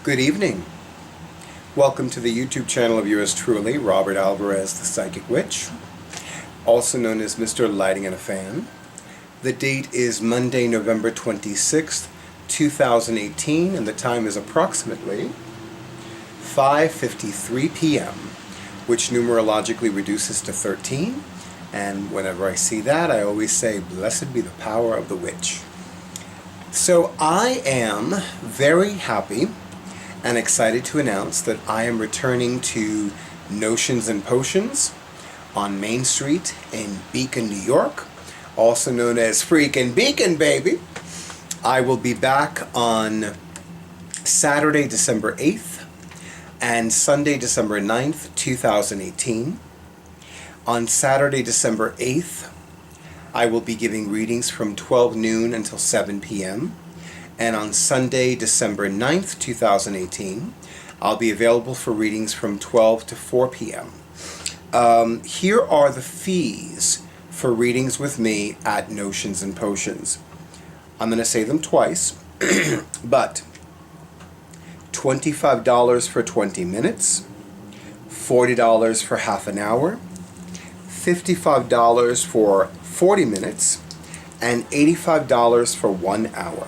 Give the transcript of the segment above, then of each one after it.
Good evening. Welcome to the YouTube channel of yours truly, Robert Alvarez, the Psychic Witch, also known as Mr. Lighting and a Fan. The date is Monday, November 26th, 2018, and the time is approximately 5:53 p.m., which numerologically reduces to 13, and whenever I see that, I always say, blessed be the power of the witch. So I am very happy and excited to announce that I am returning to Notions and Potions on Main Street in Beacon, New York, also known as Freakin Beacon, baby. I will be back on Saturday, December 8th and Sunday, December 9th, 2018. On Saturday, December 8th, I will be giving readings from 12 noon until 7 p.m. And on Sunday, December 9th, 2018, I'll be available for readings from 12 to 4 p.m. Here are the fees for readings with me at Notions and Potions. I'm going to say them twice, but $25 for 20 minutes, $40 for half an hour, $55 for 40 minutes, and $85 for 1 hour.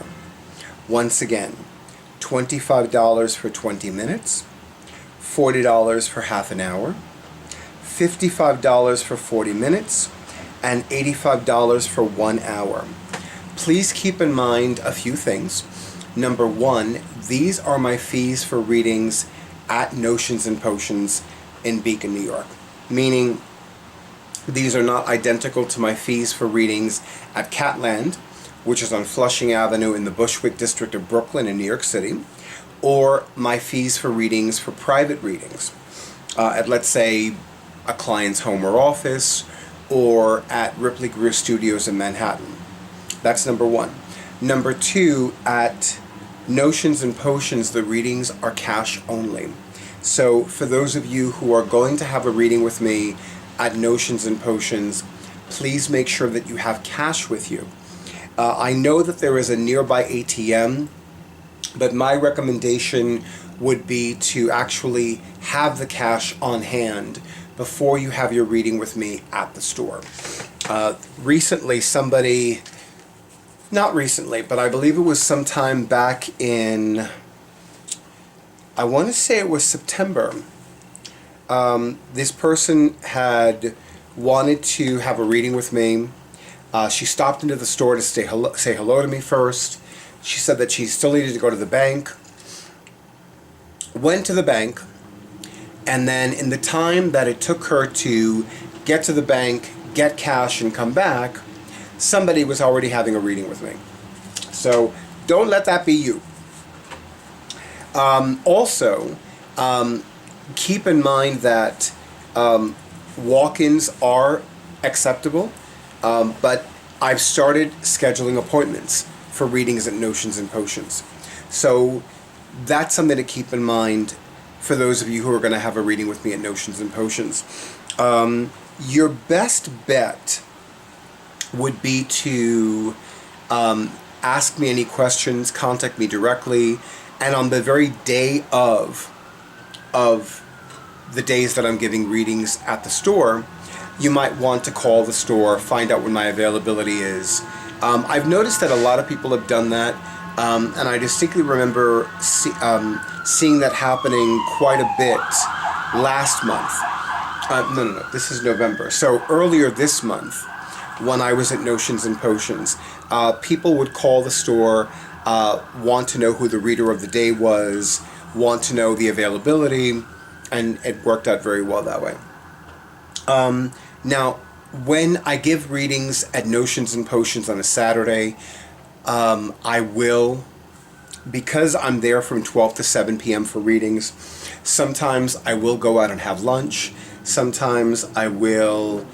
Once again, $25 for 20 minutes, $40 for half an hour, $55 for 40 minutes, and $85 for 1 hour. Please keep in mind a few things. Number one, these are my fees for readings at Notions and Potions in Beacon, New York. Meaning, these are not identical to my fees for readings at Catland, which is on Flushing Avenue in the Bushwick district of Brooklyn in New York City, or my fees for readings for private readings at, let's say, a client's home or office, or at Ripley Greer Studios in Manhattan. That's number one. Number two, at Notions and Potions, the readings are cash only. So for those of you who are going to have a reading with me at Notions and Potions, please make sure that you have cash with you. I know that there is a nearby ATM, but my recommendation would be to actually have the cash on hand before you have your reading with me at the store. Recently, not recently, but I believe it was sometime back in, I want to say it was September, this person had wanted to have a reading with me. She stopped into the store to say hello to me first. She said that she still needed to go to the bank. Went to the bank, and then in the time that it took her to get to the bank, get cash, and come back, somebody was already having a reading with me. So don't let that be you. Also, keep in mind that walk-ins are acceptable. But I've started scheduling appointments for readings at Notions and Potions. So that's something to keep in mind for those of you who are going to have a reading with me at Notions and Potions. Your best bet would be to ask me any questions, contact me directly, and on the very day of the days that I'm giving readings at the store, you might want to call the store, find out when my availability is. I've noticed that a lot of people have done that, and I distinctly remember seeing that happening quite a bit last month. No, this is November. So earlier this month, when I was at Notions and Potions, people would call the store, want to know who the reader of the day was, want to know the availability, and it worked out very well that way. Now, when I give readings at Notions and Potions on a Saturday, I will, because I'm there from 12 to 7 p.m. for readings, sometimes I will go out and have lunch. Sometimes I will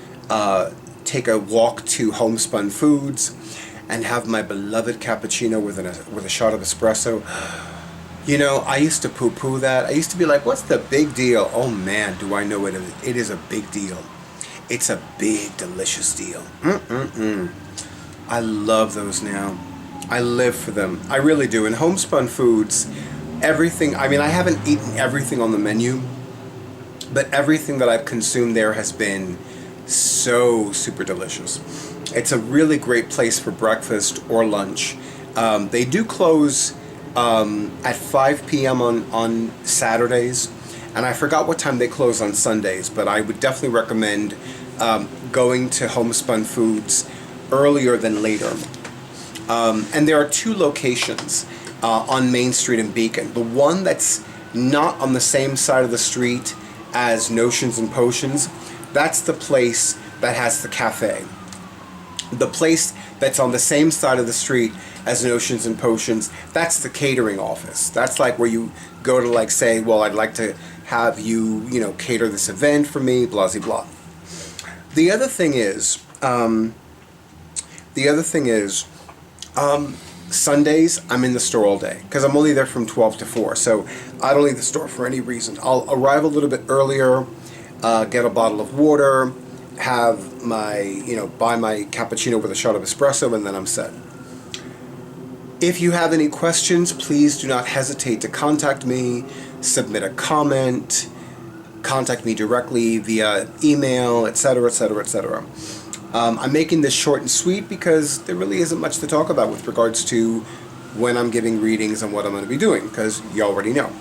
take a walk to Homespun Foods and have my beloved cappuccino with a shot of espresso. You know, I used to poo-poo that. I used to be like, what's the big deal? Oh man, do I know it is. It is a big deal. It's a big, delicious deal. I love those now. I live for them. I really do. And Homespun Foods, everything, I mean, I haven't eaten everything on the menu, but everything that I've consumed there has been so super delicious. It's a really great place for breakfast or lunch. They do close at 5 p.m. on Saturdays, and I forgot what time they close on Sundays, but I would definitely recommend going to Homespun Foods earlier than later. And there are two locations on Main Street in Beacon. The one that's not on the same side of the street as Notions and Potions, that's the place that has the cafe. The place that's on the same side of the street as Notions and Potions, that's the catering office. That's like where you go to, like, say, well, I'd like to have you, you know, cater this event for me, blah, blah, blah. The other thing is, Sundays, I'm in the store all day because I'm only there from 12 to 4, so I don't leave the store for any reason. I'll arrive a little bit earlier, get a bottle of water, have my, buy my cappuccino with a shot of espresso, and then I'm set. If you have any questions, please do not hesitate to contact me, submit a comment, contact me directly via email, etc., etc., etc. I'm making this short and sweet because there really isn't much to talk about with regards to when I'm giving readings and what I'm going to be doing, because you already know.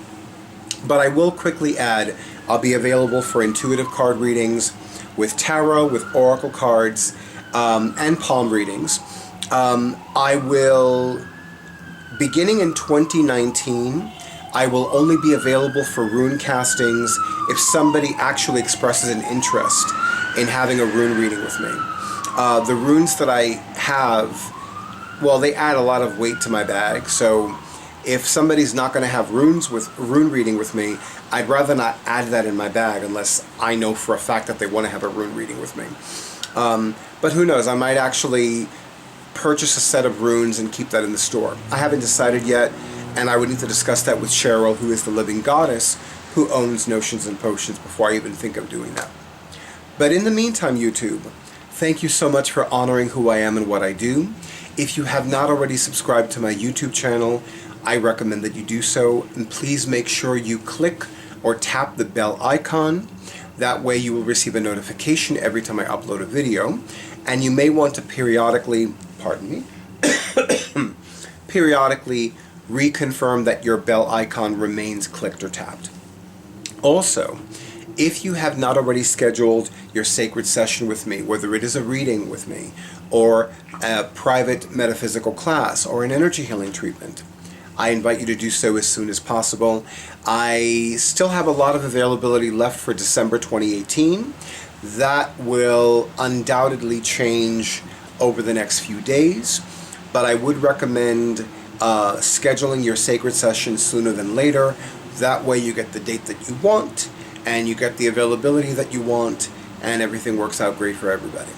But I will quickly add, I'll be available for intuitive card readings, with tarot, with oracle cards, and palm readings. I will, beginning in 2019, I will only be available for rune castings if somebody actually expresses an interest in having a rune reading with me. The runes that I have, well, they add a lot of weight to my bag, so if somebody's not going to have rune reading with me, I'd rather not add that in my bag unless I know for a fact that they want to have a rune reading with me. But who knows, I might actually purchase a set of runes and keep that in the store. I haven't decided yet, and I would need to discuss that with Cheryl, who is the living goddess who owns Notions and Potions, before I even think of doing that. But in the meantime, YouTube, thank you so much for honoring who I am and what I do. If you have not already subscribed to my YouTube channel, I recommend that you do so, and please make sure you click or tap the bell icon. That way you will receive a notification every time I upload a video, and you may want to periodically, periodically reconfirm that your bell icon remains clicked or tapped. Also, if you have not already scheduled your sacred session with me, whether it is a reading with me, or a private metaphysical class, or an energy healing treatment, I invite you to do so as soon as possible. I still have a lot of availability left for December 2018. That will undoubtedly change over the next few days, but I would recommend scheduling your sacred session sooner than later. That way you get the date that you want, and you get the availability that you want, and everything works out great for everybody.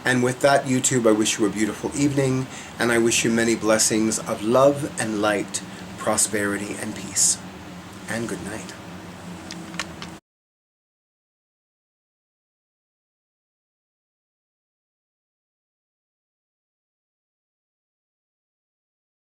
And with that, YouTube, I wish you a beautiful evening, and I wish you many blessings of love and light, prosperity and peace. And good night.